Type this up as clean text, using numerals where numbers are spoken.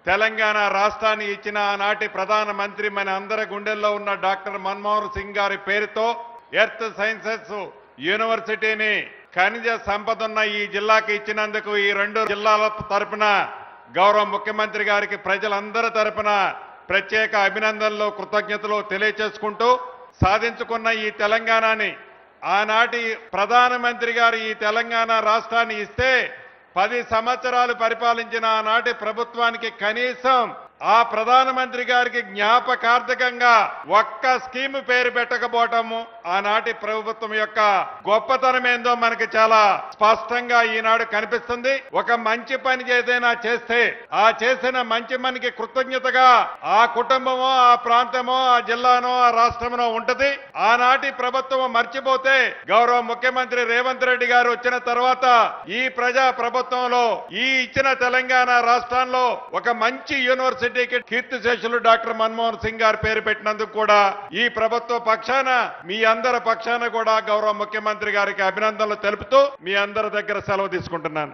తెలంగాణ రాష్ట్రాన్ని ఇచ్చిన ఆనాటి ప్రధానమంత్రి మన అందరి గుండెల్లో ఉన్న డాక్టర్ మన్మోహన్ సింగ్ గారి పేరుతో ఎర్త్ సైన్సెస్ యూనివర్సిటీని ఖనిజ సంపద ఉన్న ఈ జిల్లాకి ఇచ్చినందుకు ఈ రెండు జిల్లాల తరపున గౌరవ ముఖ్యమంత్రి గారికి ప్రజలందరి తరపున ప్రత్యేక అభినందనలు కృతజ్ఞతలు తెలియచేసుకుంటూ సాధించుకున్న ఈ తెలంగాణని ఆనాటి ప్రధానమంత్రి గారు ఈ తెలంగాణ రాష్ట్రాన్ని ఇస్తే 10 సంవత్సరాలు పరిపాలించిన ఆనాటి ప్రభుత్వానికి కనీసం ఆ ప్రధానమంత్రి గారికి జ్ఞాపకార్థకంగా ఒక్క స్కీమ్ పేరు పెట్టకపోవటము ఆనాటి ప్రభుత్వం యొక్క గొప్పతనం ఏందో మనకి చాలా స్పష్టంగా ఈనాడు కనిపిస్తుంది. ఒక మంచి పని ఏదైనా చేస్తే ఆ చేసిన మంచి పనికి కృతజ్ఞతగా ఆ కుటుంబమో ఆ ప్రాంతమో ఆ జిల్లానో ఆ రాష్ట్రమో ఉంటది. ఆనాటి ప్రభుత్వం మర్చిపోతే గౌరవ ముఖ్యమంత్రి రేవంత్ రెడ్డి గారు వచ్చిన తర్వాత ఈ ప్రజా ప్రభుత్వంలో ఈ ఇచ్చిన తెలంగాణ రాష్ట్రంలో ఒక మంచి యూనివర్సిటీకి కీర్తిశేషులు డాక్టర్ మన్మోహన్ సింగ్ గారి పేరు పెట్టినందుకు కూడా ఈ ప్రభుత్వ పక్షాన మీ అందరి పక్షాన కూడా గౌరవ ముఖ్యమంత్రి గారికి అభినందనలు తెలుపుతూ మీ అందరి దగ్గర సెలవు తీసుకుంటున్నాను.